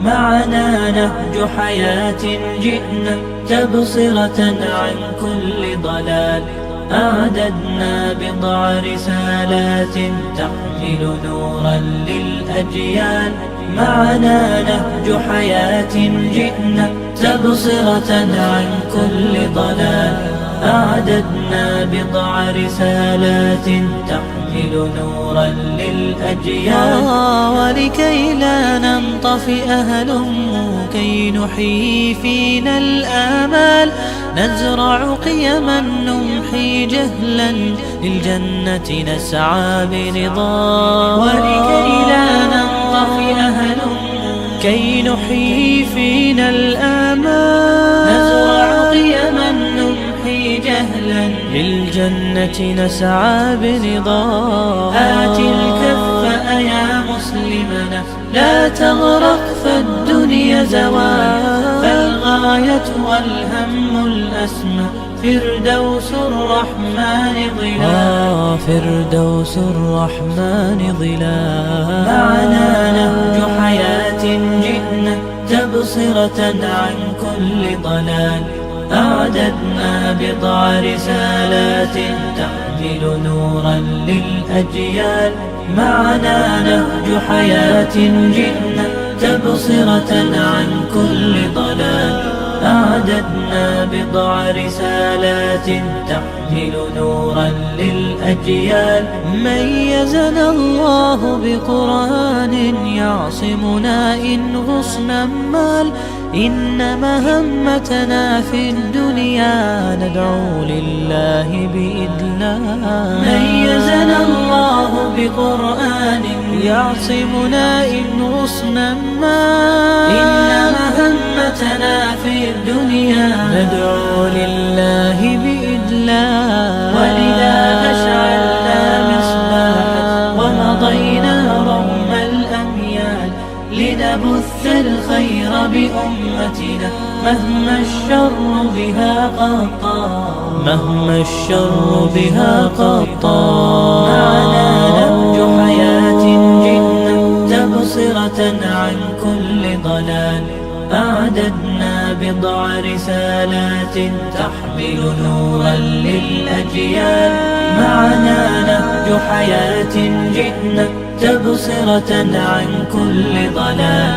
معنا نهج حياة جئنا تبصرة عن كل ضلال. أعددنا بضع رسالات تحمل نورا للأجيال. معنا نهج حياة جئنا تبصرة عن كل ضلال. أعددنا بضع رسالات تحمل نورا للأجيال. ولكي لا ننطفئ هلموا كي نحيي فينا الآمال. نزرع قيما نمحي جهلا للجنة نسعى برضا. ولكي لا ننطفئ هلموا كي نحيي فينا الآمال. نزرع قيما نمحي جهلا للجنة نسعى برضا. آت الكف يا مسلمنا لا تغرق فالدنيا زوال. فالغاية والهم الأسمى فردوس الرحمن ظلال. فردوس الرحمن ظلال. معنا نهج حياة جئنا تبصرة عن كل ضلال. أعددنا بضع رسالات تحمل نورا للأجيال. معنا نهج حياة جئنا تبصرة عن كل ضلال. أعددنا بضع رسالات تحمل نورا للأجيال. ميزنا الله بقرآن يعصمنا إن غصنا مال. إن مهمتنا في الدنيا ندعو لله بإذلال. ميزنا الله بقرآن يعصمنا إن غصنا مال. إن مهمتنا في الدنيا ندعو لله بإذلال. ولذا أشعلنا مصباحا ومضينا روم الأميال. لنبث الخير بأمتنا مهما الشر بها قد طال. مهما الشر بها قد طال. معنا نهج حياة جئنا تبصرة عن كل ضلال. أعددنا بضع رسالات تحمل نورا للأجيال. معنا نهج حياة جئنا تبصرة عن كل ضلال.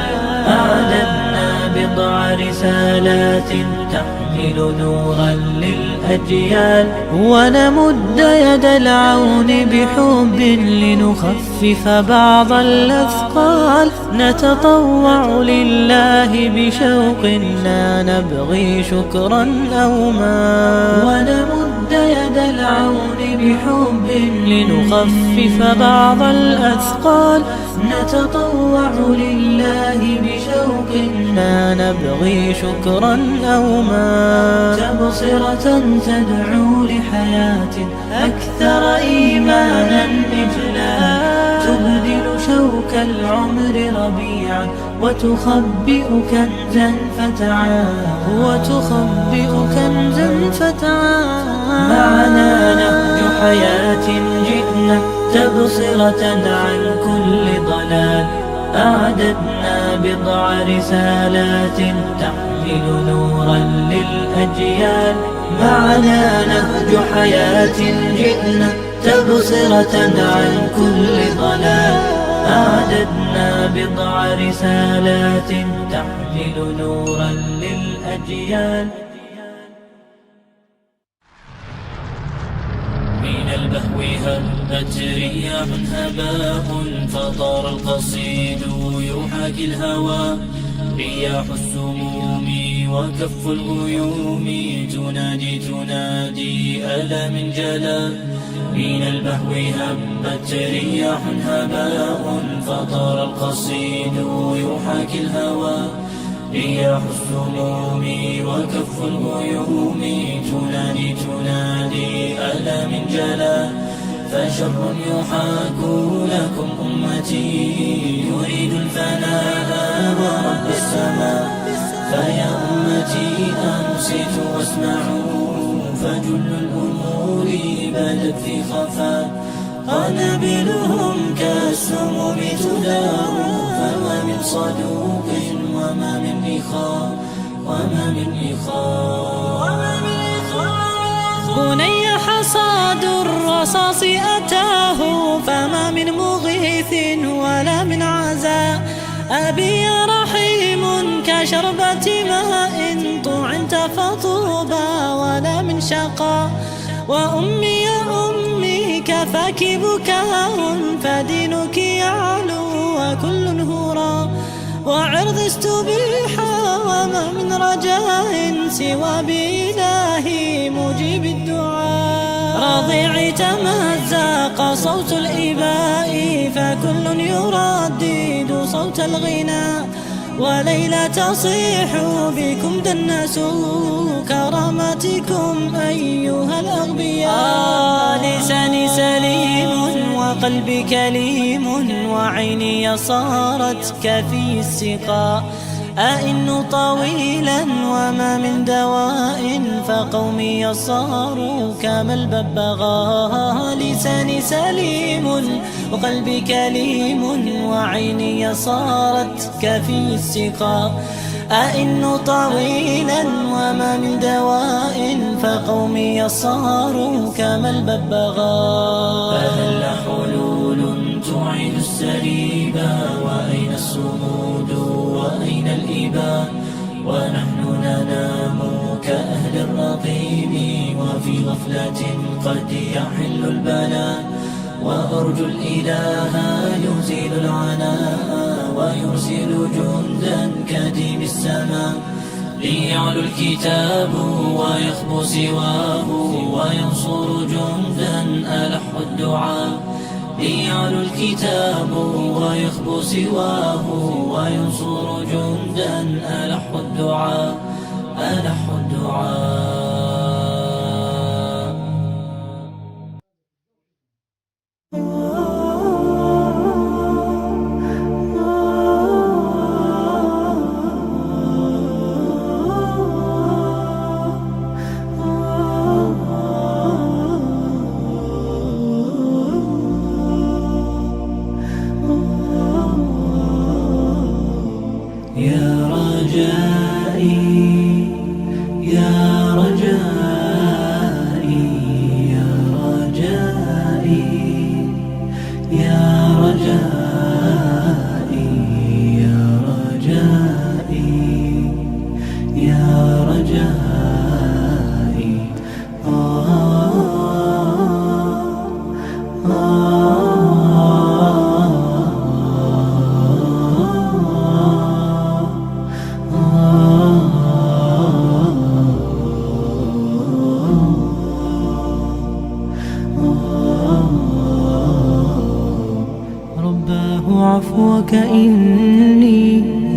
أعددنا بضع رسالات تحمل نورا للأجيال. ونمد يد العون بحب لنخفف بعض الأثقال. نتطوع لله بشوق لا نبغي شكرا أو مال. ونمد يد العون بحب لنخفف بعض الأثقال. نتطوع لله بشوق لا نبغي شكرا أو مال. تبصرة تدعو لحياة أكثر إيمانا إجلالا. تبدل شوك العمر ربيعا وتخبئ كنزا فتعال. وتخبئ كنزا فتعال. معنا نهج حياة جئنا تبصرة عن كل ضلال. أعددنا بضع رسالات تحمل نورا للأجيال. معنا نهج حياة جئنا تبصرة عن كل ضلال. أعددنا بضع رسالات تحمل نورا للأجيال. من البهو هبت رياح هباء فطار القصيد يحاكي الهوى. رياح السموم وكف الغيوم تنادي ألا من جلا. من البهو هبت رياح هباء فطار القصيد يحاكي الهوى. رياح السموم وكف الغيوم تنادي ألا من جلا. فشر يحاك لكم أمتي يريد الفناء ورب السماء. فيا أمتي أنصتوا واسمعوا فجل الأمور بدت في خفاء. قنابلهم كالسموم تدار، فما من صدوق وما من إخاء بني حصاد الرصاص أتاه، فما من مغيث ولا من عزاء. أبي رحيم كشربة ماء طعنت فطوبى ولا من شقاء. وأمي يا أمي كفاك بكاء، فدينك يعلو وكل هرى. وعرض استبيحا وما من رجاء سوى بإلهي مجيب الدعاء. رضيع تمزق صوت الإباء، فكل يردد صوت الغناء. وليلى تصيح بكم دنسوا كرامتكم أيها الأغبياء. لساني سليم وقلبي كليم، وعيني صارت كفي السقاء. أئن طويلا وما من دواء، فقومي صاروا كما الببغاء. لساني سليم وقلبي كليم، وعيني صارت كفي السقاء. أئن طويلا وما من دواء، فقومي صاروا كما الببغاء. فهل حلول تعيد السريبا، وأين الصمود وأين الإباء؟ ونحن ننام كأهل الرقيب، وفي غفلة قد يحل البلاء. وأرجو الإله يزيل العناء، ويرسل جندا كديم السماء. ليعلو الكتاب ويخبو سواه، وينصر جندا ألح الدعاء. ليعلو الكتاب ويخبو سواه، وينصر جندا ألح الدعاء. يا رجائي يا رجائي يا رجائي يا رجائي يا رجائي يا رجائي. عفوك إني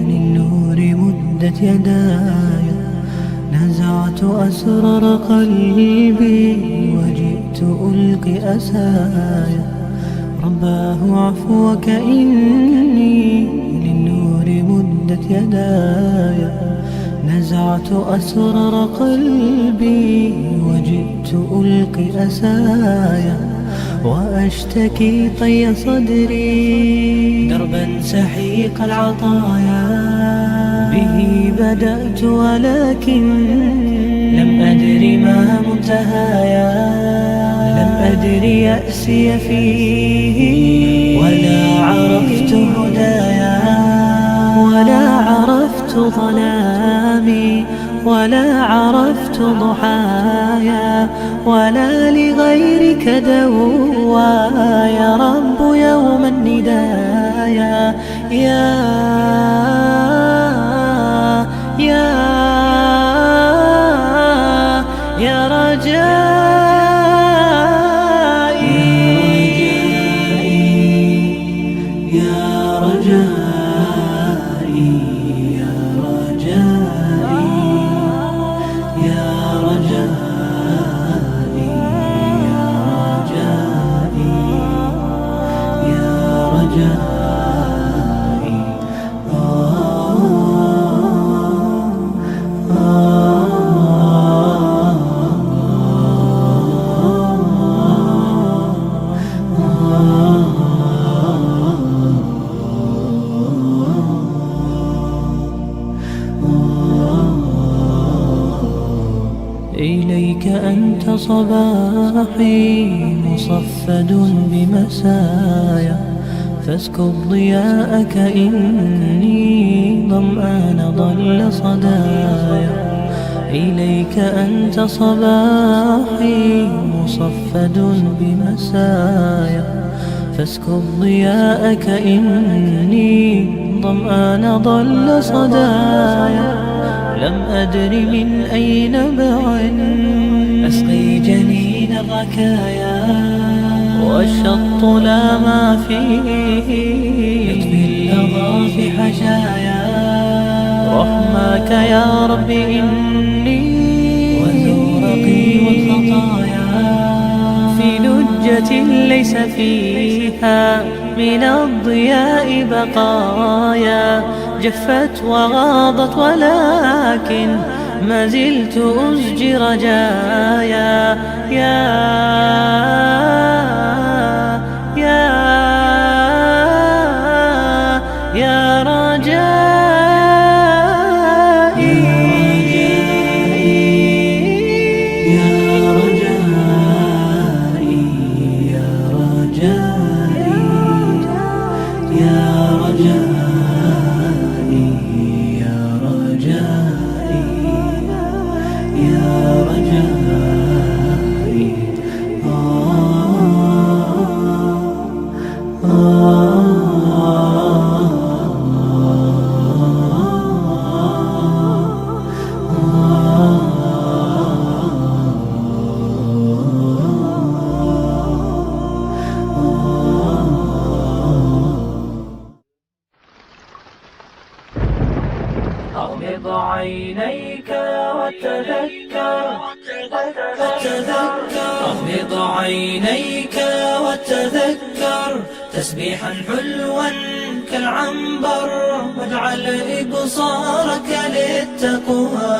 للنور مدت يداي، نزعت أسرار قلبي وجئت ألقي أسايا. رباه عفوك إني للنور مدت يداي، نزعت أسرار قلبي وجئت ألقي أسايا. وأشتكي طي صدري دربا سحيق العطايا، به بدأت ولكن لم أدر ما منتهايا. لم أدر يأسي فيه ولا عرفت هدايا، ولا عرفت ظلامي ولا عرفت ضحايا، ولا لغيرك دوايا. رب يوم الندايا يا رجائي يا رجائي يا رجائي يا رجائي يا رجائي يا رجائي. إليك أنت صباحي مصفد بمسايا، فاسكب ضياءك إني ظمآن ضل صدايا. إليك أنت صباحي مصفد بمسايا، فاسكب ضياءك إني ظمآن ضل صدايا. لم أدر من أي نبع أسقي جنين الركايا، والشط لا ما فيه يطفي اللظى في حشايا. رحماك يا رب إني وزورقي والخطايا في لجة ليس فيها من الضياء بقايا، جفت وغاضت ولكن ما زلت أزجي رجايا. يا رجائي يا رجائي يا رجائي يا رجائي يا رجائي يا رجائي. أغمض عينيك وتذكر أغمض عينيك وتذكر تسبيحا حلوا كالعنبر، واجعل إبصارك للتقوى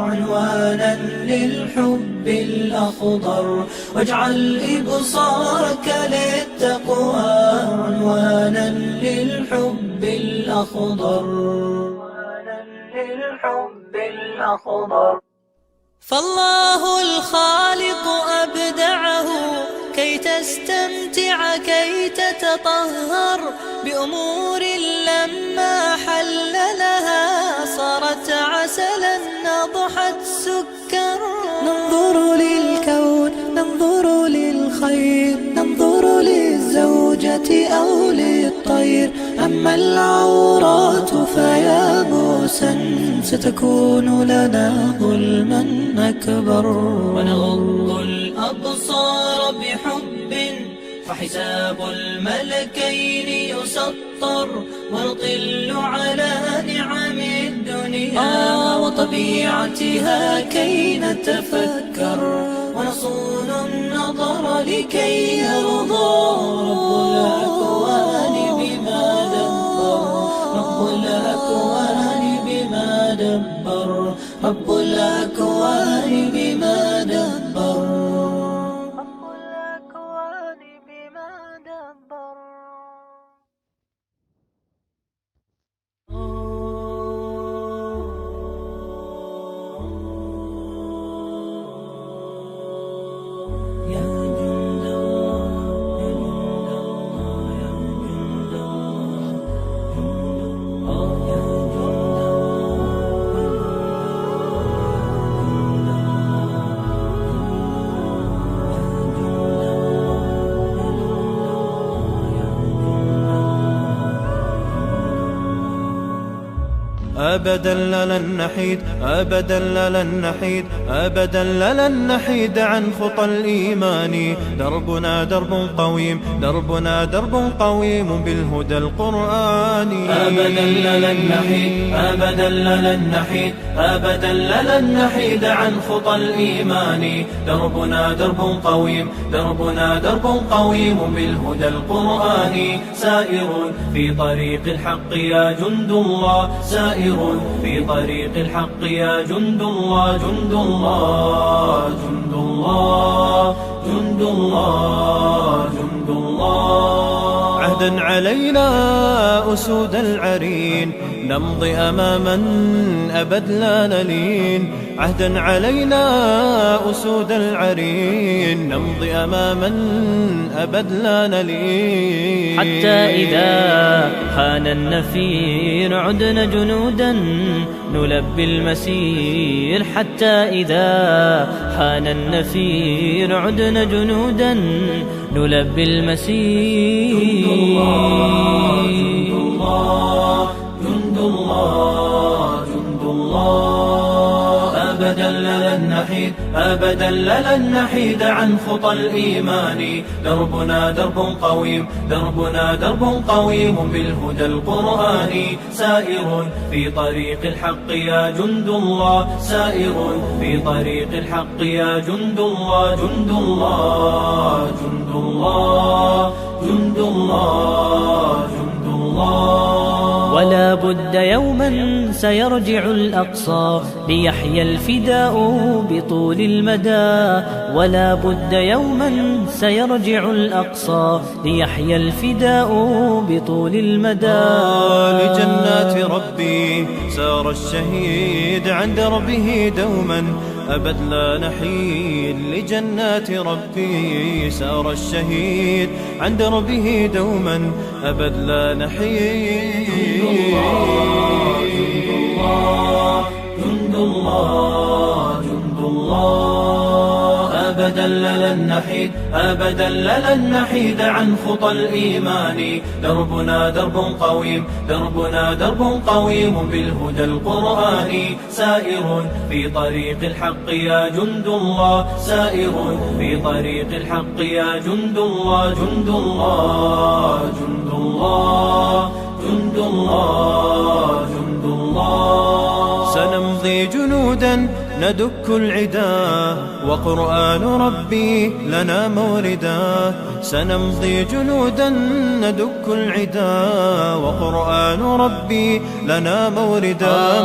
عنوانا للحب الأخضر. واجعل إبصارك للتقوى عنوانا للحب الأخضر. فالله الخالق أبدعه كي تستمتع كي تتطهر بأمور لما حل لها صارت عسلا نضحت سكر. ننظر للكون ننظر للخير، ننظر للزوجة أو للطير، أما العورات فيا موسى ستكون لنا ظلما أكبر. ونغض الأبصار بحب فحساب الملكين يسطر، ونطل على نعم الدنيا وطبيعتها كي نتفكر، ونصون النظر لكي يرضى رب الأكوان بما دبر. رب الأكوان بما دبر. رب الأكوان بما دبر. رب الأكوان بما دبر. أبدا لن نحيد أبدا لن نحيد أبدا لن نحيد عن خطى الإيمان. دربنا درب قويم دربنا درب قويم بالهدى القرآني. أبدا لن نحيد أبدا لن نحيد أبدا لن نحيد عن خطى الإيمان. دربنا درب قويم دربنا درب قويم بالهدى القرآني. سائر في طريق الحق يا جند الله، سائر في طريق الحق يا جند الله. جند الله جند الله جند الله جند الله. عهدا علينا أسود العرين نمضي أماما أبد لا نلين عهدا علينا أسود العرين نمضي أماما أبد لا نلين حتى إذا حان النفير عدنا جنودا نلبي المسير حتى إذا حان النفير عدنا جنودا نلبي المسير جند الله جند الله جند الله جند الله أبدا لن نحيد أبدا لن نحيد عن خطى الإيمان دربنا درب قويم دربنا درب قويم بالهدى القرآني سائر في طريق الحق يا جند الله سائر في طريق الحق يا جند الله جند الله جند الله جند الله جند الله ولا بد يوما سيرجع الأقصى ليحيى الفداء بطول المدى ولا بد يوما سيرجع الأقصى ليحيى الفداء بطول المدى لجنات ربي سار الشهيد عن دربه دوما أبد لا نحيد لجنات ربي سار الشهيد عن دربه دوما أبد لا نحيد جند الله جند الله أبدا لن نحيد أبدا لن نحيد عن خطى الإيمان دربنا درب قويم دربنا درب قويم بالهدى القرآني سائر في طريق الحق يا جند الله سائر في طريق الحق يا جند الله جند الله جند الله جند الله جند الله سنمضي جنودا ندك العدا وقرآن ربي لنا موردا سنمضي جنودا ندك العدا وقرآن ربي لنا موردا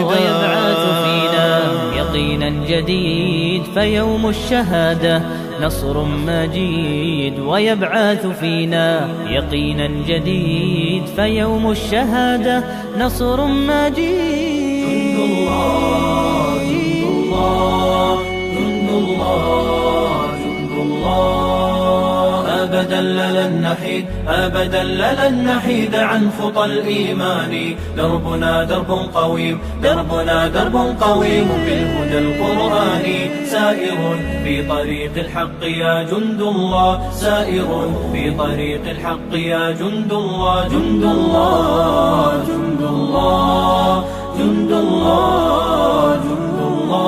ويبعث فينا يقينا جديد فيوم الشهادة نصر مجيد ويبعث فينا يقينا جديد فيوم الشهادة نصر مجيد جند الله جند الله جند الله جند الله أبدا لن نحيد أبدا لن نحيد عن خطى الإيمان دربنا درب قويم دربنا درب قويم بالهدى القرآني سائر في طريق الحق يا جند الله سائر في طريق الحق يا جند الله جند الله جند الله جند الله جند الله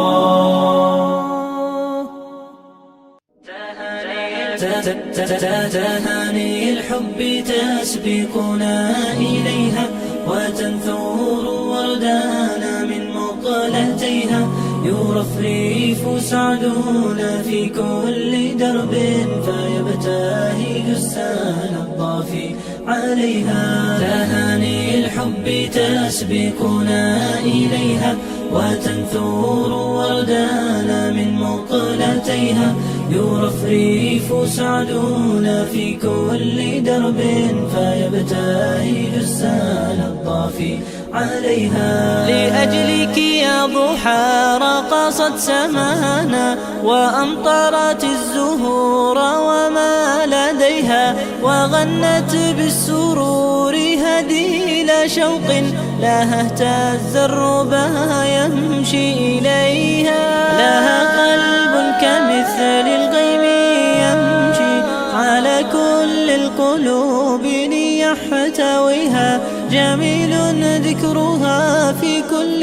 تهاني الحب تسبقنا إليها وتنثور وردانا من مقلتيها يرفرف سعدنا في كل درب فيبتهج السال الضافي عليها تهاني الحب تسبقنا إليها وتنثور وردانا من مقلتيها يرفرف سعدنا في كل درب فيبتهج السال الضافي عليها لأجلك يا ضحى رقصت سمانا وأمطرت الزهور وما لديها وغنت بالسرور هديل شوق لها اهتز الربا يمشي إليها لها قلب كمثل الغيم يمشي على كل القلوب يحتويها جميل ذكرها في كل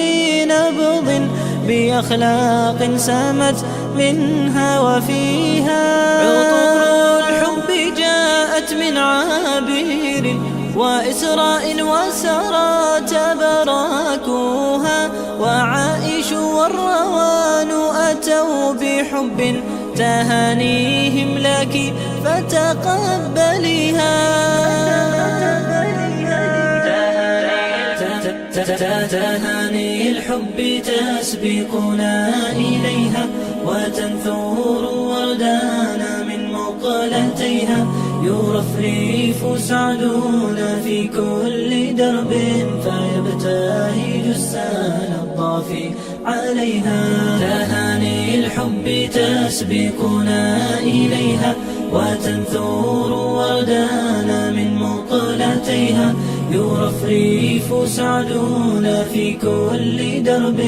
نبض بأخلاق سامت منها وفيها عطور الحب جاءت من عابر وإسراء وسرى تبراكوها وعائش والروان أتوا بحب تهانيهم لك فتقبليها تهاني الحب تسبقنا إليها وتنثور وردانا من مقلتيها يرفرف سعدنا في كل درب فيبتهج السال الضافي عليها. تهاني الحب تسبقنا إليها وتنثور وردانا من مقلتيها. يرفرف سعدنا في كل درب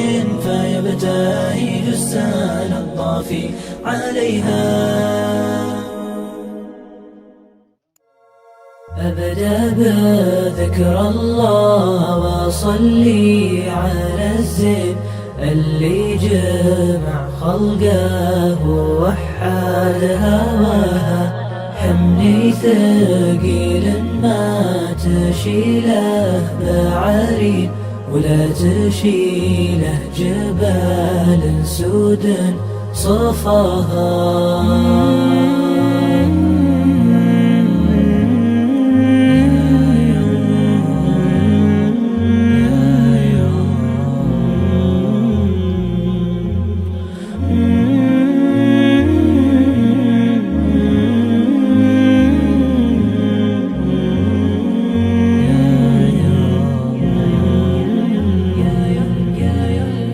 فيبتهج السال الضافي عليها. أبدأ بذكر الله وصلي على الزين اللي جمع خلقه ووحد هواها. حملي ثقيل ما تشيله بعرين ولا تشيله جبال سود صفاها.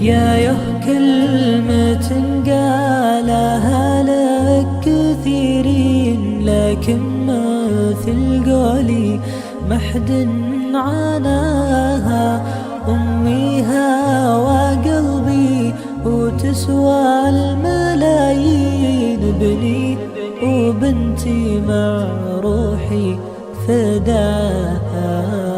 يا كلمة قالها لك كثيرين لكن مثل قولي محد عناها. أمي هوى قلبي وتسوى الملايين. ابني وبنتي مع روحي فداها.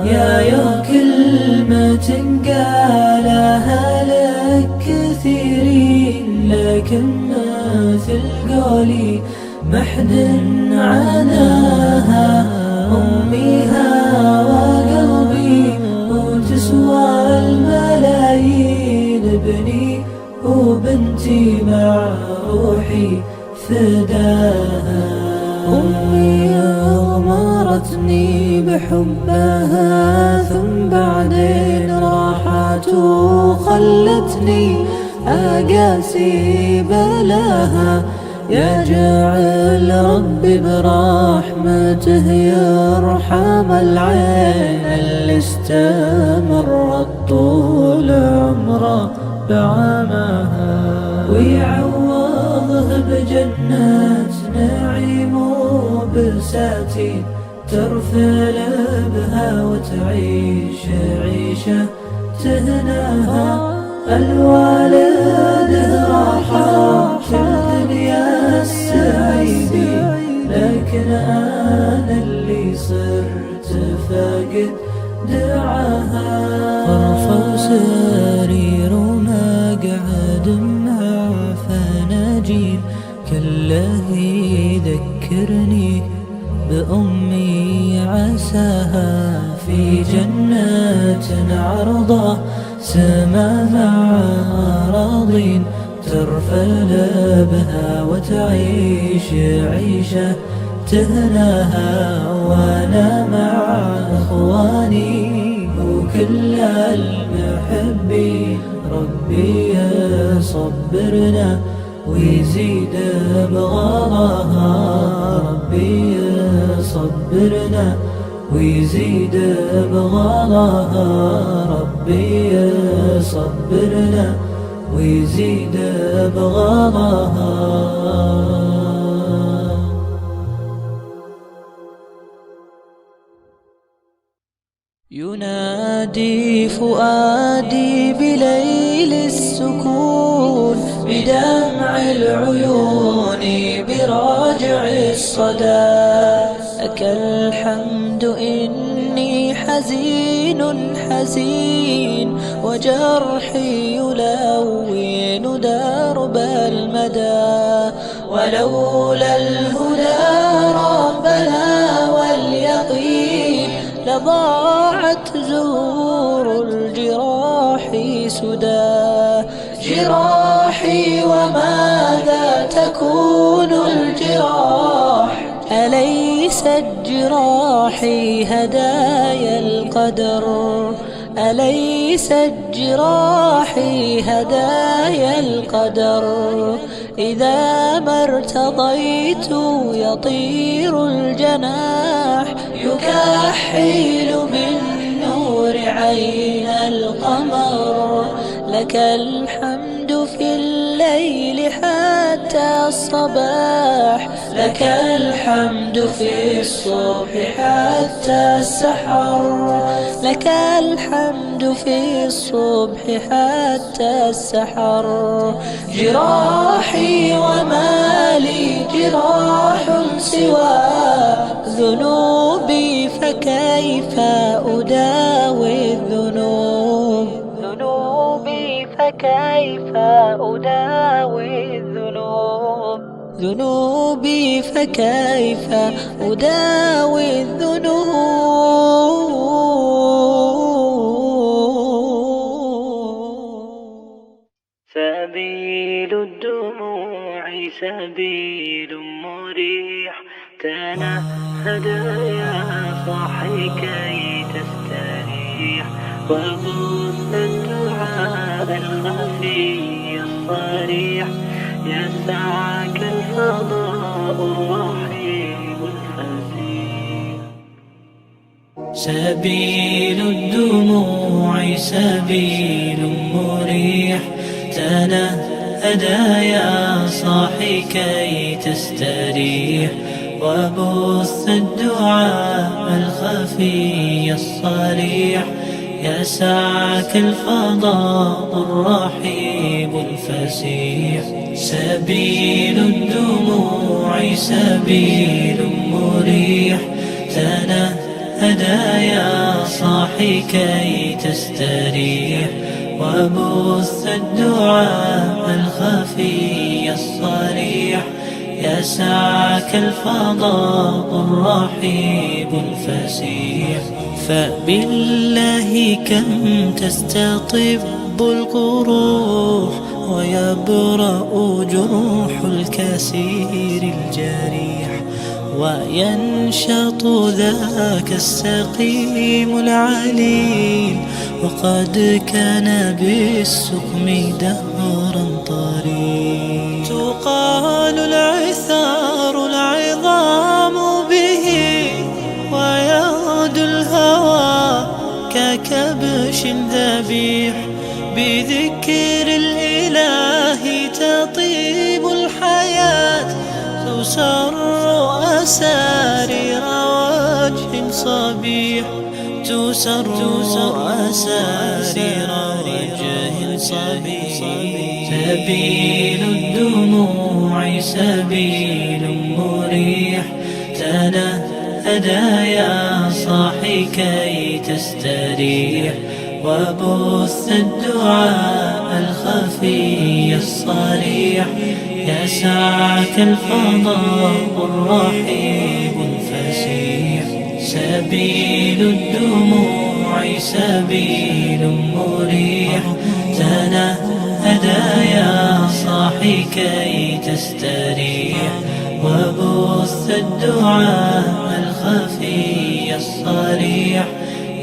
يا كلمة قالها لك كثيرين لكن مثل قولي محد عناها. أمي هوى قلبي وتسوى الملايين. ابني وبنتي مع روحي فداها. أمي أغمرتني بحبها ثم بعدين راحت وخلتني أقاسي بلاها. يجعل ربي برحمته يرحم العين اللي استمرت طول عمره بعماها. ويعوضه بجنات نعيم وبساتين ترفل بها وتعيش عيشة تهناها. الوالد راحت الدنيا السعيدين لكن أنا اللي صرت فاقد دعاها. غرفة وسرير ومقعد مع فناجين كله يذكرني بأمي عساها. في جنات عرضه سما مع أراضين ترفل بها وتعيش عيشة تهناها. وأنا مع إخواني وكل المحبين ربي يصبرنا ويزيد بغضاها. ربي يصبرنا ويزيد بغضاها. ربي يصبرنا ويزيد بغضاها. ينادي فؤادي بليل السكون بدمع العيون براجع الصدى. لك الحمد إني حزين حزين وجرحي يلون درب المدى. ولولا الهدى ربنا واليقين لضاعت زهور الجراح سدى. جراحي وماذا تكون الجراح؟ أليست جراحي هدايا القدر؟ أليست جراحي هدايا القدر؟ إذا ما ارتضيت يطير الجناح يكحل بالنور عين القمر. لك الحمد في الليل حتى الصباح، لك الحمد في الصبح حتى السحر، لك الحمد في الصبح حتى السحر. جراحي وما لي جراح سوى ذنوبي، فكيف أداوي الذنوب؟ ذنوبي فكيف أداوي الذنوب؟ ذنوبي فكيف أداوي الذنوب؟ سبيل الدموع سبيل مريح، تنهد يا صاحي كي تستريح، وبث الدعاء الخفي الصريح، يسعك الفضاء الرحيم الفسيح. سبيل الدموع سبيل مريح، تنهد يا صاحي كي تستريح، وبث الدعاء الخفي الصريح، يسعك الفضاء الرحيب الفسيح. سبيل الدموع سبيل مريح، تنهد يا صاحي كي تستريح، وبث الدعاء الخفي الصريح، يسعك الفضاء الرحيب الفسيح. فبالله كم تستطب القروح، ويبرأ جروح الكسير الجريح، وينشط ذاك السقيم العليل، وقد كان بالسقم دهرا طريق. تقال العثار العظام به، ويغدو الهوى ككبش ذبيح، بذكر الإله تطيب الحياة، تسر أسارير وجه صبيح، تسر أسارير وجه صبيح. سبيل الدموع سبيل مريح، تنهد يا صاحي كي تستريح، وبث الدعاء الخفي الصريح، يسعك الفضاء الرحيب الفسيح. سبيل الدموع سبيل مريح، تنهد يا صاحي كي تستريح، وبث الدعاء الخفي الصريح،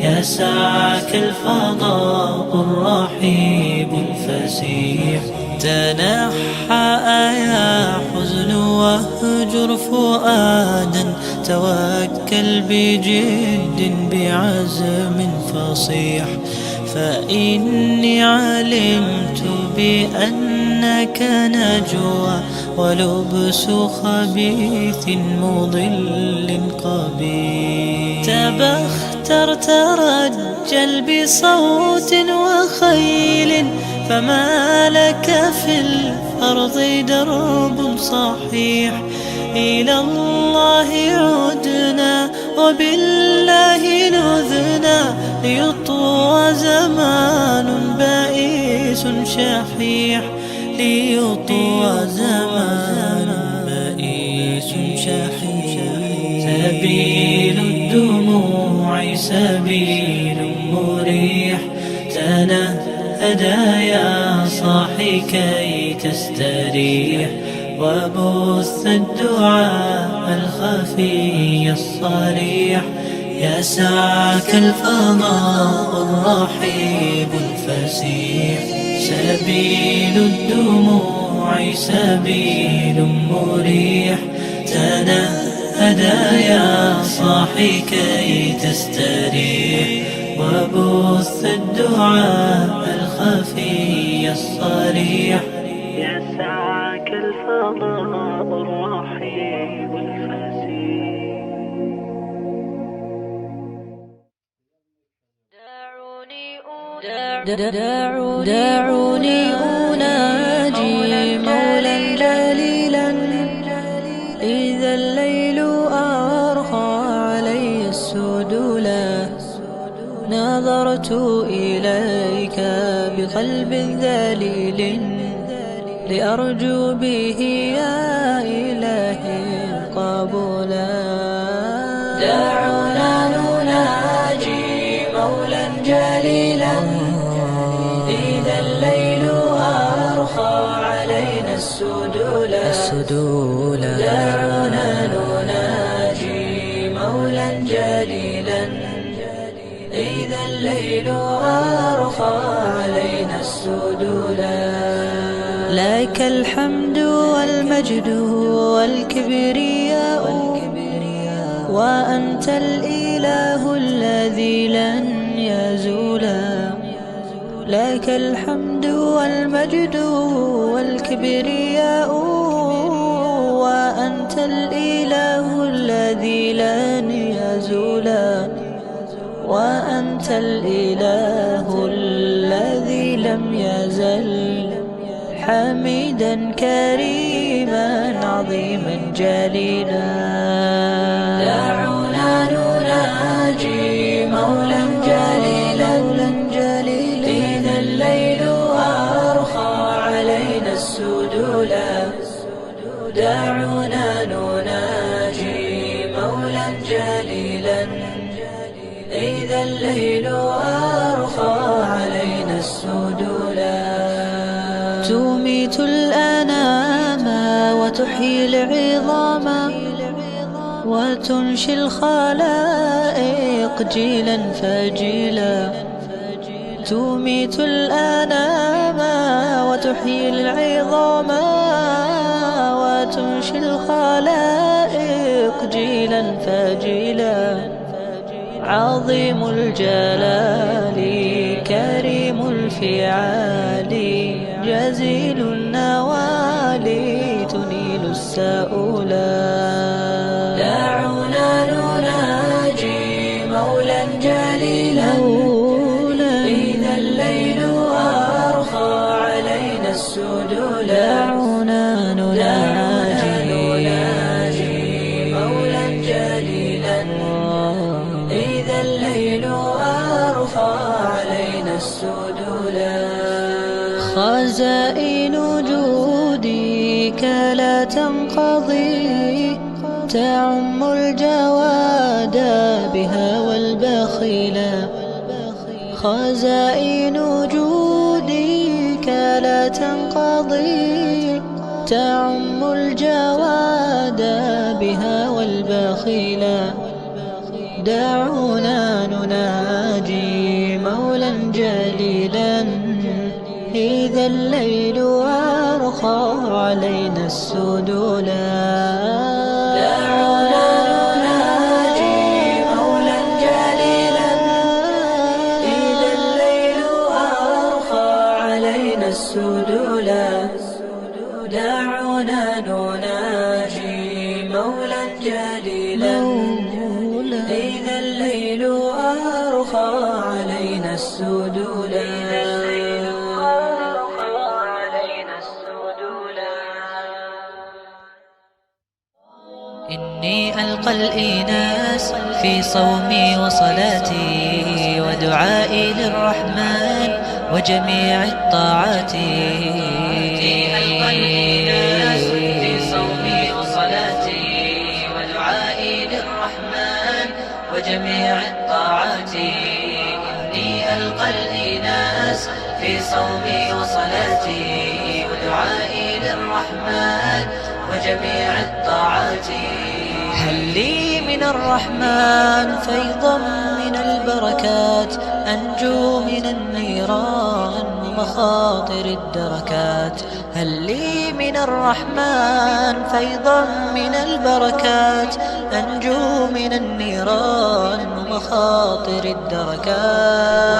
يسعك الفضاء الرحيب الفسيح. تنحى يا حزن واهجر فؤادا، توكل بجد بعزم فصيح، فإني علمت بأنك نجوى، ولبس خبيث مضل قبيح. تبختر ترجل بصوت وخيل، فما لك في الأرض درب صحيح. إلى الله عدنا وبالله نذنا، ليطوى زمان بائس شحيح، ليطوى زمان بائس شحيح. سبيل الدموع سبيل مريح، تنهد يا صاحي كي تستريح، وبث الدعاء الخفي الصريح، يسعك الفضاء الرحيب الفسيح. سبيل الدموع سبيل مريح، تنهدى يا صاحي كي تستريح، وبث الدعاء الخفي الصريح، يسعك الفضاء الرحيم الفسيح. دعوني أناجي مولا جليلا إذا الليل أرخى علي السدولا، نظرت إليك بقلب ذليل لأرجو به يا إلهي قبولا. دعونا نناجي مولا جليلا إذا الليل أرخى علينا السدولا، دعونا نناجي مولا جليلا إذا الليل أرخى علينا السدولا. لك الحمد والمجد والكبرياء وأنت الإله الذي لن يزولا. لك الحمد والمجد والكبرياء وأنت الإله الذي لن يزولا، وأنت الإله الذي لم يزل حميدا كريما عظيما جليلا. دعونا نناجي مولا جليلا إذا الليل أرخى علينا السدولا. دعونا نناجي مولا جليلا إذا الليل أرخى علينا السدولا. تميت الأنام وتحيي العظام وتنشي الخلائق جيلا فجيلا. تميت الأنام وتحيي العظام وتنشي الخلائق جيلا فجيلا. عظيم الجلال كريم الفعال جزيل النوال تنيل السؤلا. دعونا نناجي مولا جليلا إذا الليل أرخى علينا السدولا. دعونا نناجي مولا جليلا إذا الليل أرخى علينا السدولا. خزائن جودك لا تنقضي تعم الجواد بها والبخيلا. خزائن جودك لا تنقضي تعم الجواد بها والبخيلا. دعونا نناجي مولا جليلا إذا الليل أرخى علينا السدولا. دعونا نناجي مولا جليلا إذا الليل أرخى علينا السدولا. دعونا نناجي مولا جليلا إذا الليل أرخى علينا السدولا. إني ألقى الإناس في صومي وصلاتي ودعائي للرحمن وجميع الطاعات. إني ألقى الإناس في صومي وصلاتي ودعائي للرحمن وجميع الطاعات. إني ألقى الإناس في صومي وصلاتي ودعائي للرحمن وجميع الطاعات. هل لي من الرحمن فيضا من البركات أنجو من النيران ومخاطر الدركات. هل لي من الرحمن فيضا من البركات، أنجو من النيران ومخاطر الدركات.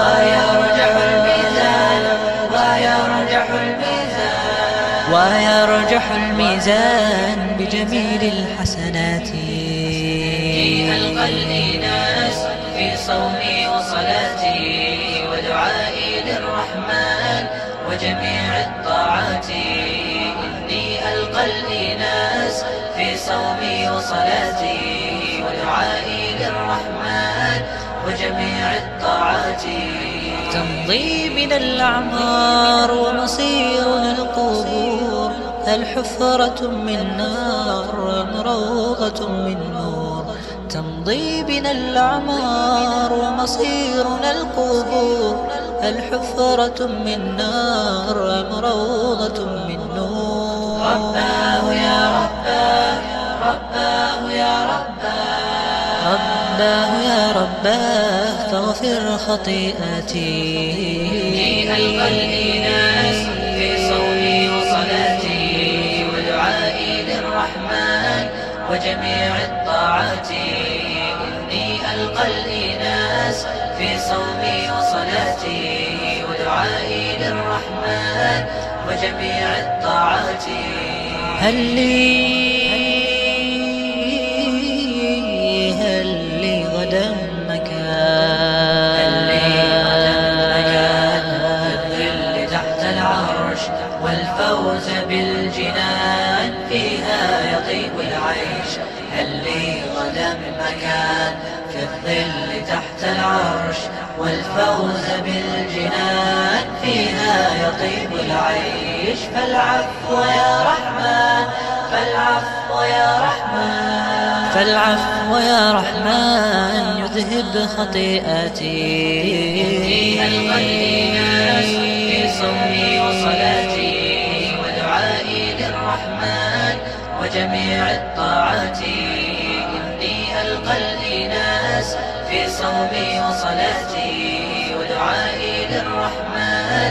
ويرجح الميزان بجميل الحسنات. ألقى الإناس في صومي وصلاتي ودعائي للرحمن وجميع الطاعات. إني ألقى الإناس في صومي وصلاتي ودعائي للرحمن وجميع الطاعات. تمضي بنا الأعمار ومصيرنا القبور، هل حفرة من نار أم روضة من نور؟ تمضي بنا الأعمار ومصيرنا القبور، هل حفرة من نار أم روضة من نور؟ رباه يا رباه، رباه يا رباه، رباه يا رباه فاغفر خطيئاتي. ألقى الإناس في صومي وصلاتي ودعائي للرحمن وجميع الطاعات. إني ألقى الإناس في صومي وصلاتي ودعائي للرحمن وجميع الطاعات. هل لي غدا مكان، الظل تحت العرش والفوز بالجنان، فيها يطيب العيش. هل لي غدا مكان في الظل تحت العرش والفوز بالجنان، فيها يطيب العيش. فالعفو يا رحمن، فالعفو يا رحمن، فالعفو يا رحمن يذهب خطيئاتي. ألقى الإناس في صومي وصلاتي ودعائي للرحمن وجميع الطاعات. إني ألقى الإناس في صومي وصلاتي ودعائي للرحمن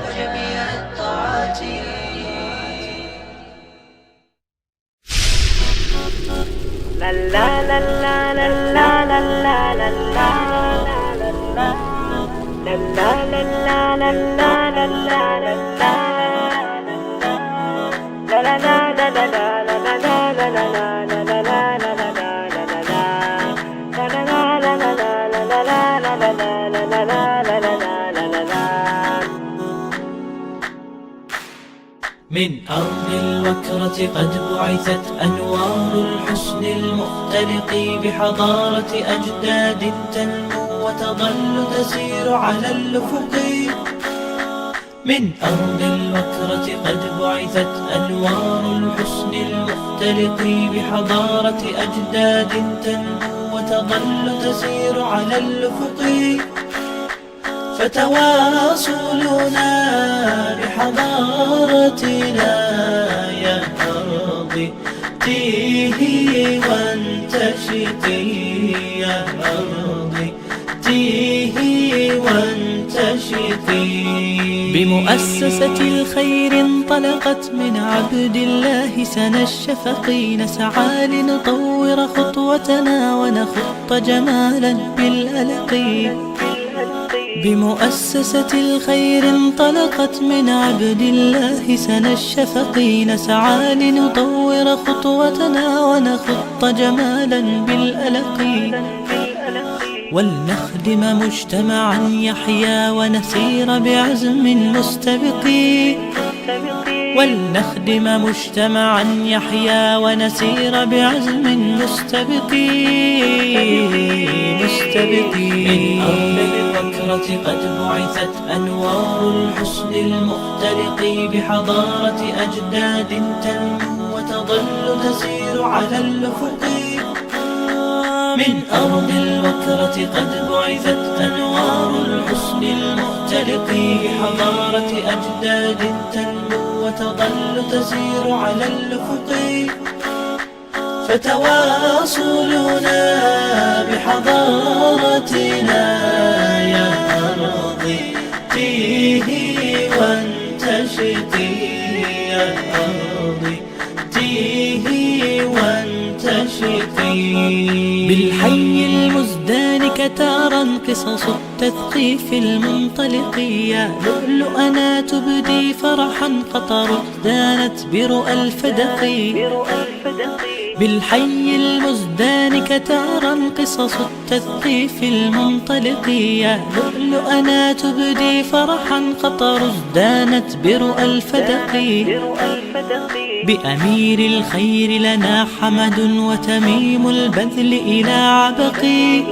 وجميع الطاعات. La la la la la la la la la la la من أرض الوكرة قد بعثت أنوار الحسن المختلط بحضارة أجداد تنمو وتظل تسير على الأفق. من أرض الوكرة قد بعثت أنوار الحسن المختلط بحضارة أجداد تنمو وتظل تسير على الأفق. فتواصلنا بحضارتنا يا أرضي تيهي وانتشطي، يا أرضي تيهي وانتشطي. بمؤسسة الخير انطلقت من عبد الله سنى الشفق، نسعى لنطور خطوتنا ونخط جمالا بالألق. بمؤسسة الخير انطلقت من عبد الله سنى الشفق، نسعى لنطور خطوتنا ونخط جمالا بالألق. ولنخدم مجتمعا يحيا ونسير بعزم مستبق. ولنخدم مجتمعا يحيا ونسير بعزم مستبق. من أرض الوكرة قد بعثت أنوار الحسن المختلط بحضارة أجداد تنمو وتظل تسير على الأفق. من أرض الوكرة قد بعثت أنوار الحسن المختلط بحضارة أجداد تنمو وتظل تسير على الأفق. فتواصلنا بحضارتنا يا أرضي تيهي وانتشقي يا أرض تيهي وانتشقي. بالحي المزدان كتارا قصص التثقيف المنطلق، يا لؤلؤنا تبدي فرحا قطر دانت برؤى الفدق. بالحي المزدان كتارا قصص التثقيف المنطلق، يا لؤلؤنا تبدي فرحا قطر ازدانت برؤى الفدق. بأمير الخير لنا حمد وتميم البذل إلى عبقي.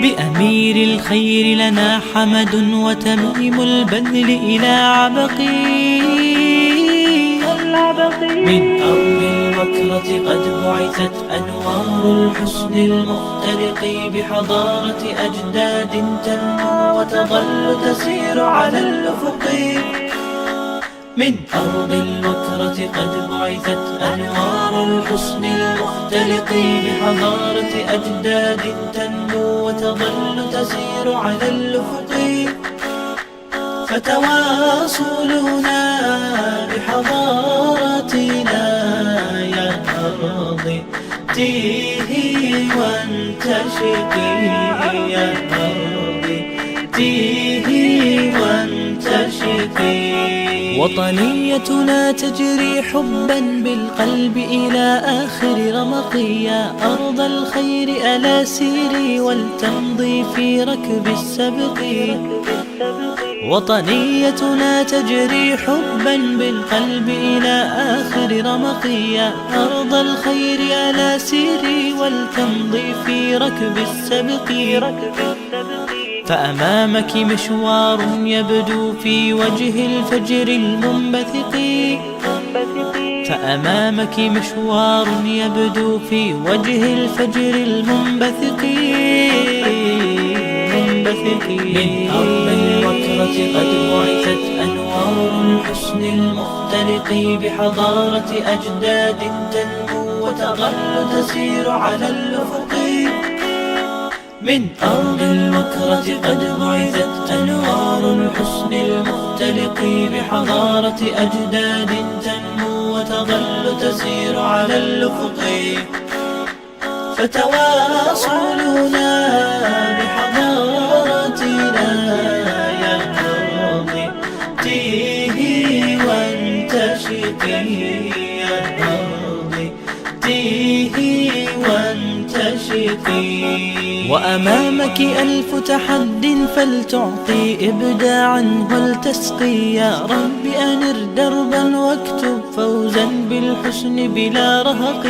بأمير الخير لنا حمد وتميم البذل إلى عبقي. من أرض البكرة قد بعثت أنوار الحسن المختلق، بحضارة أجداد تنمو وتظل تسير على الأفق. من أرض البكرة قد بعثت أنوار الحسن المختلق، بحضارة أجداد تنمو وتظل تسير على الأفق. فتواصلنا بحضارتنا يا أرض تيهي وانتشقي يا أرض تيهي وانتشقي. وطنيتنا تجري حبا بالقلب إلى آخر رمق، يا أرض الخير ألا سيري ولتمضي في ركب السبق. وطنيتنا تجري حبا بالقلب إلى آخر رمق، يا أرض الخير ألا سيري ولتمضي في ركب السبق. فأمامك مشوار يبدو في وجه الفجر المنبثق. فأمامك مشوار يبدو في وجه الفجر المنبثق. من أرض البكرة قد بعثت أنوار الحسن المختلق، بحضارة أجداد تنمو وتظل تسير على الأفق. من أرض البكرة قد بعثت أنوار الحسن المختلق، بحضارة أجداد تنمو وتظل تسير على الأفق. فتواصلنا بحضارتنا يا أرض تيهي وانتشقي يا أرض تيهي وانتشقي. وأمامك ألف تحد فلتعطي إبداعا ولتسقي، يا رب أنر دربا واكتب فوزا بالحسن بلا رهق.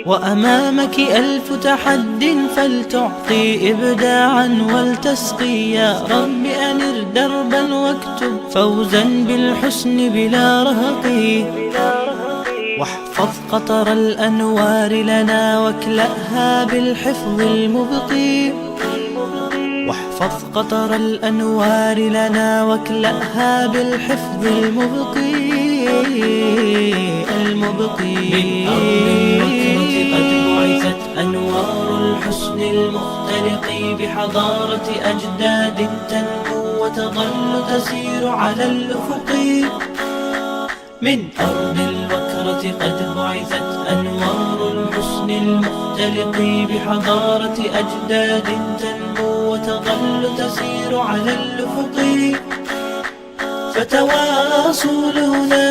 وأمامك ألف تحد فلتعطي إبداعا ولتسقي، يا رب أنر دربا واكتب فوزا بالحسن بلا رهق. واحفظ قطر الأنوار لنا واكلأها بالحفظ المبقي. واحفظ قطر الأنوار لنا واكلأها بالحفظ المبقي. من أرض البكرة قد بعثت أنوار الحسن المختلق، بحضارة أجداد تنمو وتظل تسير على الأفق. من أرض البكرة قد بعثت أنوار الحسن المختلق، بحضارة أجداد تنمو وتظل تسير على الأفق. فتواصلنا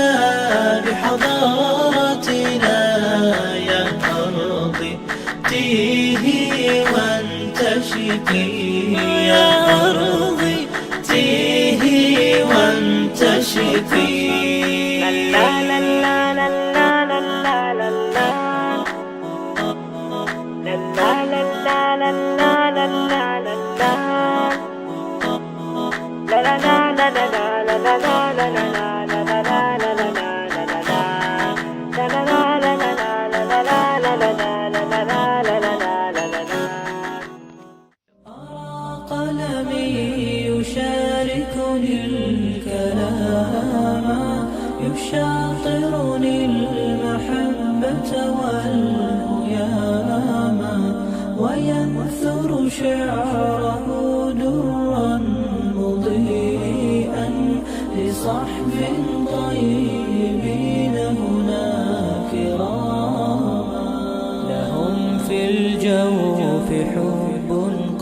بحضارتنا يا أرض تيهي وانتشقي يا أرض تيهي وانتشقي. قلمي يشاركني الكلام، يشاطرني المحبة والهيام، وينثر شعره درا مضيا وصحب طيبين هناك كراما لهم في الجوف حب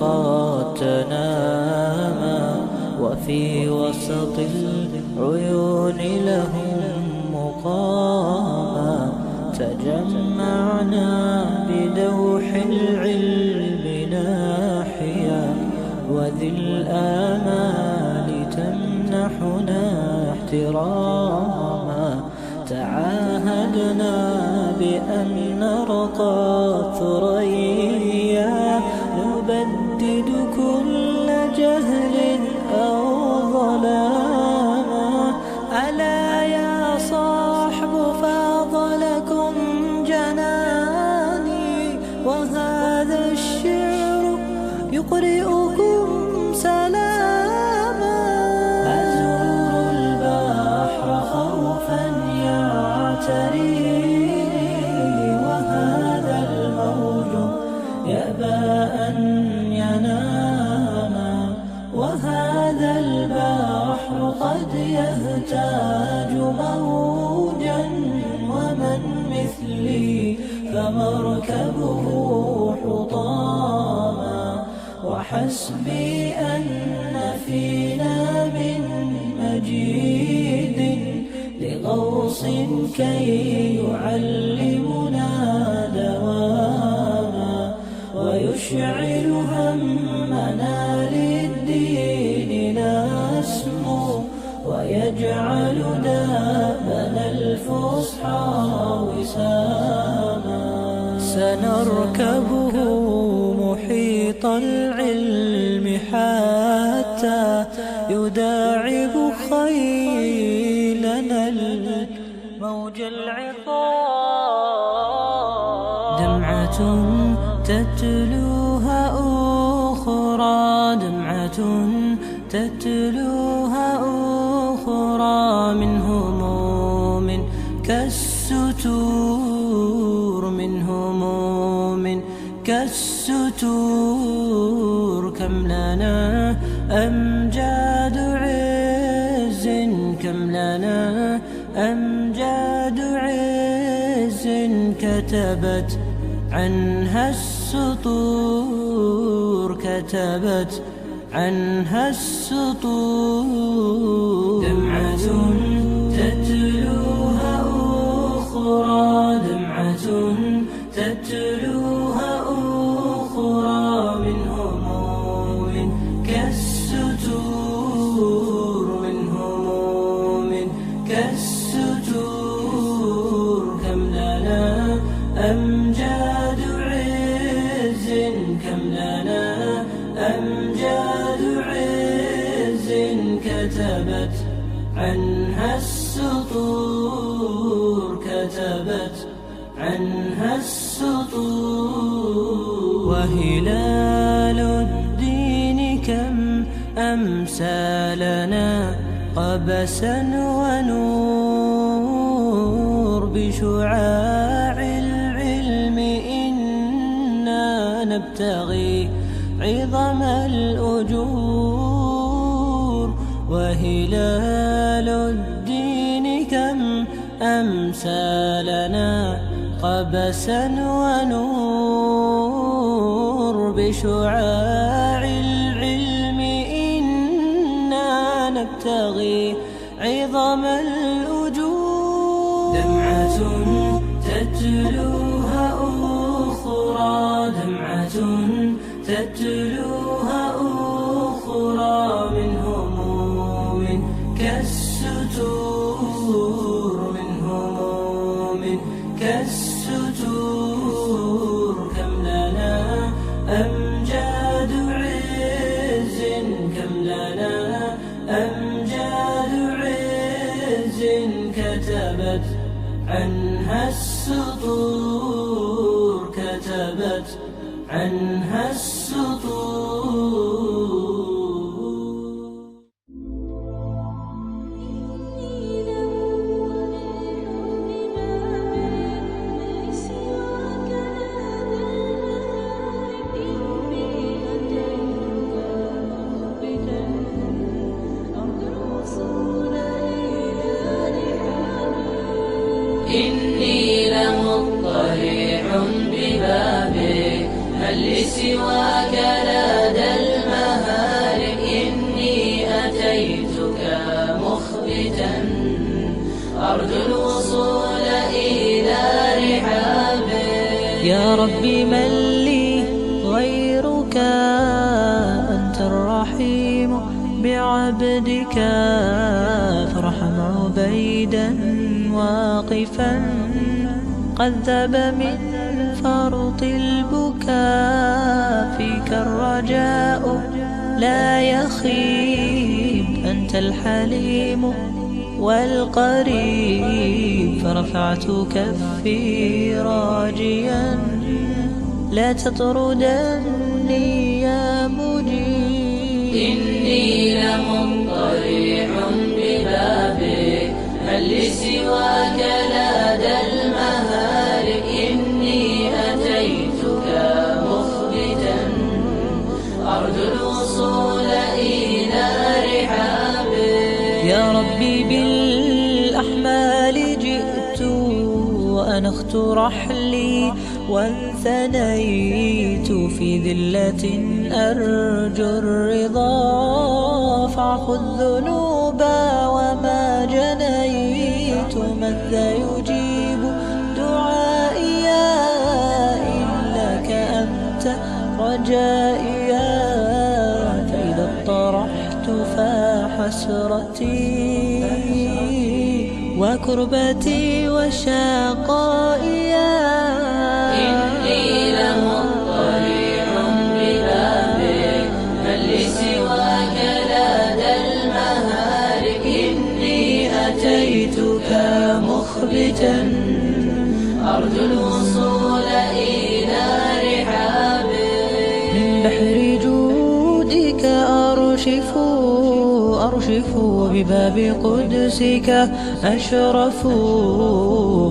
قد تناما وفي وسط العيون لهم مقاما تجمعنا بدوح العلم ناحيا وذي الآمال تمنحنا احتراما تعاهدنا بأن نرقى ثريا نبدد كل جهل أو ظلاما ألا يا صاحب فاضلكم جناني وهذا الشعر يقرئكم سلاما أزور البحر خوفا يعتريني وهذا الموج يأبى أن يناما وهذا البحر قد يهتاج موجا ومن مثلي فمركبه حطاما وحسبي أن فينا من مجيد لغوص كي يعلمنا دواما ويشعل همنا للدين نسمو ويجعل دابنا الفصحى وساما سنركبه محيط العلم حتى يداعب خيلنا الموج العقاب دمعة تتلوها أخرى دمعة تتلوها أخرى من هموم كالستور من هموم كالستور كم لنا أمجاد عز كم لنا أمجاد عز كتبت عنها السطور كتبت عنها السطور دمعة تتلوها أخرى دمعة تتلوها أخرى من هموم كالستور من هموم كالستور كم لنا أمجاد عز كم لنا أمجاد عز كتبت عنها السطور كتبت عنها السطور وهلال الدين كم أمسى لنا قبسا ونور بشعاع العلم إنا نبتغي عظم الأجور وهلال الدين كم أمسى لنا قبسا ونور بشعاع العلم إنا نبتغي عظم الأجور دمعة تتلوها أخرى دمعة تتلوها أخرى من هموم كالستور من هموم كالستور كم لنا أمجاد عز كم لنا أمجاد عز كتبت عنها السطور كتبت عنها السطور رسول إني لمضطرع ببابك هل لي سواك لدى المهالك إني أتيتك مخبتا أرجو الوصول إلى رحابك. يا ربي من لي غيرك أنت الرحيم بعبدك فارحم عبيدا واقفا قد ذاب من فرط البكاء فيك الرجاء لا يخيب أنت الحليم والقريب فرفعت كفي راجيا لا تطردني يا مجيب. إني لمضطرع ببابك هل لي سواك لدى المهالك إني أتيتك مخبتا أرجو الوصول إلى رحابك. يا ربي بالأحمال جئت وأنخت رحلي وانثنيت في ذلة أرجو الرضا فاعف الذنوب وما جنيت من ذا يجيب دعائي إنك أنت رجائي فإذا اطرحت فحسرتي وكربتي وشقائي. إني لمضطرع ببابك هل لي سواك لدى المهالك إني أتيتك مخبتا أرجو الوصول إلى رحابك. من بحر جودك أرشف وبباب قدسك أشرف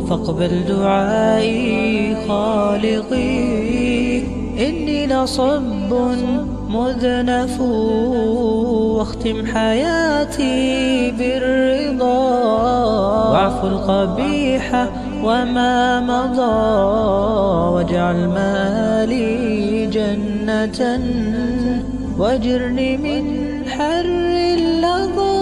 فاقبل دعائي خالقي إني لصب مذنف واختم حياتي بالرضا واعفو القبيح وما مضى واجعل مالي جنة واجرني من حر اللظى.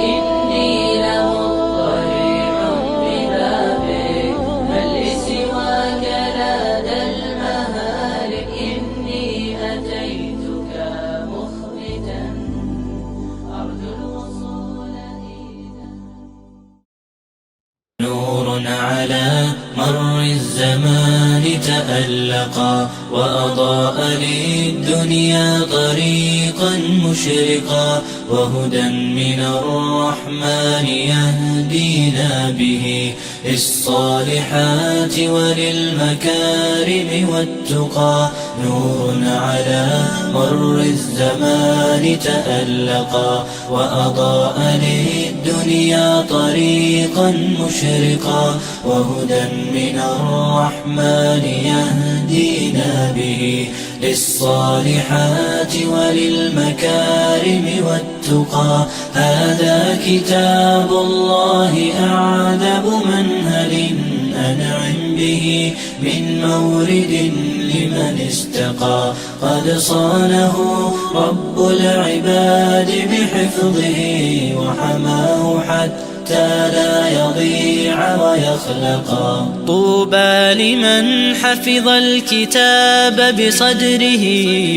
إني لمضطرع ببابك هل لي سواك لدى المهالك إني أتيتك مخبتا أرجو الوصول إلى. نور على مر الزمان تألقا وأضاء للدنيا طريقا مشرقا وهدى من الرحمن يهدينا به للصالحات وللمكارم والتقى. نور على مر الزمان تألقا وأضاء للدنيا طريقا مشرقا وهدى من الرحمن يهدينا به للصالحات وللمكارم والتقى. هذا كتاب الله أعذب منهل أنعم به من مورد لمن استقى. قد صانه رب العباد بحفظه وحماه حتى لا يضيع ويخلقا. طوبى لمن حفظ الكتاب بصدره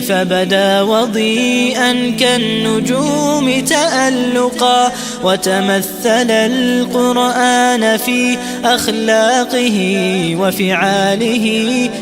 فبدا وضيئا كالنجوم تألقا وتمثل القرآن في أخلاقه وفعاله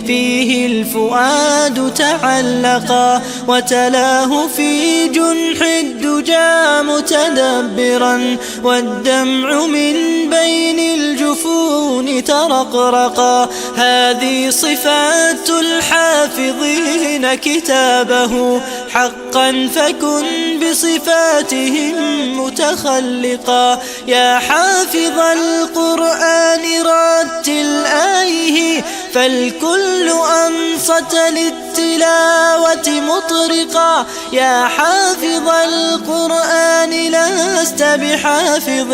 فيه الفؤاد تعلقا وتلاه في جنح الدجى متدبرا والدمع من بين الجفون ترقرقا. هذه صفات الحافظين كتابه حقا فكن بصفاتهم متخلقا. يا حافظ القرآن رتل آيه فالكل أنصت للتلاوة مطرقا. يا حافظ القرآن لست بحافظ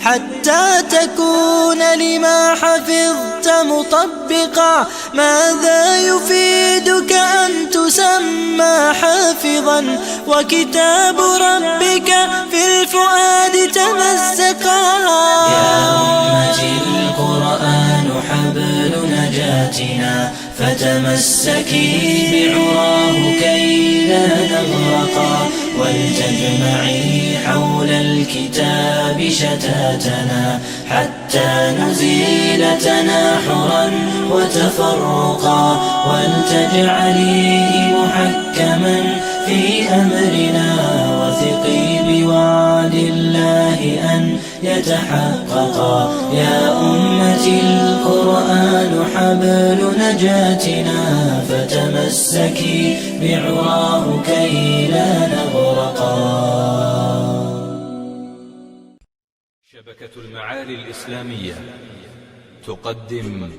حتى تكون لما حفظت مطبقا. ماذا يفيدك أن تسمى حافظا وكتاب ربك في الفؤاد تمزقا؟ يا أمتي القرآن حبل نجاتنا فتمسكي بعراه كي لا نغرقا. ولتجمعي حول الكتاب شتاتنا حتى نزيل تناحرا وتفرقا. ولتجعليه محكما في أمرنا وثقي بوعد الله أن يتحققا. يا أمتي القرآن حبل نجاتنا فتمسكي بعراه كي لا نغرقا. شبكة المعالي الإسلامية تقدم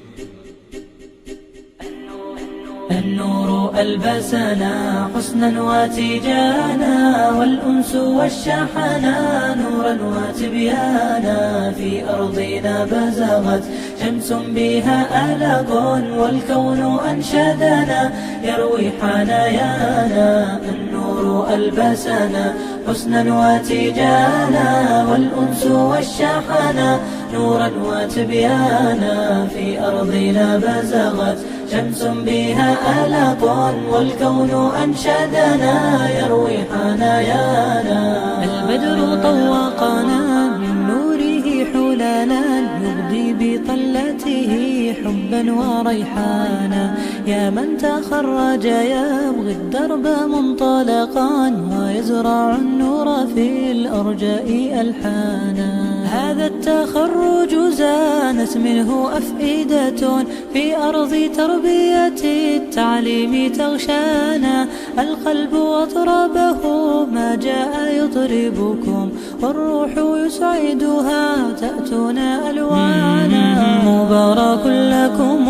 النور ألبسنا حسنا وتيجانا والأنس والشحنا نورا وتبيانا. في أرضنا بزغت شمس بها ألق والكون أنشدنا يروي حنايانا. النور ألبسنا حسنا وتيجانا والأنس والشحنا نورا وتبيانا. في أرضنا بزغت شمس بها ألق والكون أنشدنا يروي حنايانا. البدر طوقنا من نوره حلالا يغدي بطلته حبا وريحانا. يا من تخرج يبغي الدرب منطلقا ويزرع النور في الأرجاء ألحانا. هذا التخرج زانت منه أفئدة في أرض تربية التعليم تغشانا. القلب أطربه ما جاء يطربكم والروح يسعدها تأتنا ألوانا. مبارك لكم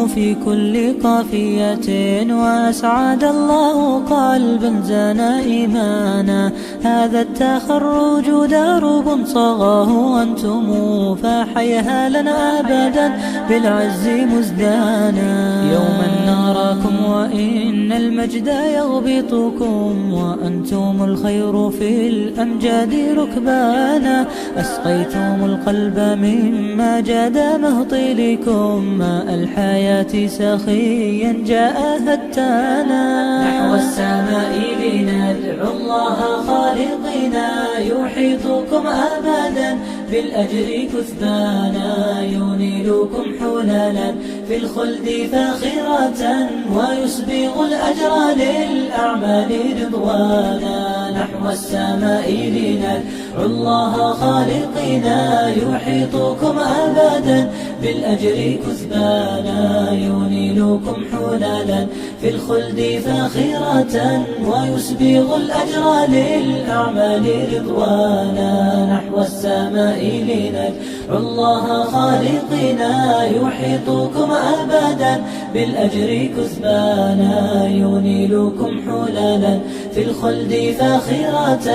في كل قافية وأسعد الله قلبا زانا إيمانا. هذا التخرج درب صغاه أنتم فحيها لنا أبدا بالعز مزدانا. يوما نراكم وإن المجد يغبطكم وأنتم الخير في الأمجاد ركبانا. أسقيتم القلب مما جاد مهطلكم ماء الحياة سخيا جاء هتانا. نحو السماء لندعو الله خالقنا يحيطكم أبدا بالأجر كثبانا. ينيلكم حلالا في الخلد فاخرة ويسبغ الأجر للأعمال رضوانا. نحو السماء لندعو الله خالقنا يحيطكم أبدا بالأجر كثبانا. ينيلكم حلالا في الخلد فاخرة ويسبغ الأجر للأعمال رضوانا. نحو السماء لندعو الله خالقنا يحيطكم أبدا بالأجر كثبانا. ينيلكم حلالا في الخلد فاخرة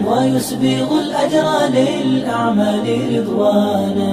ويسبغ الأجر للأعمال رضوانا.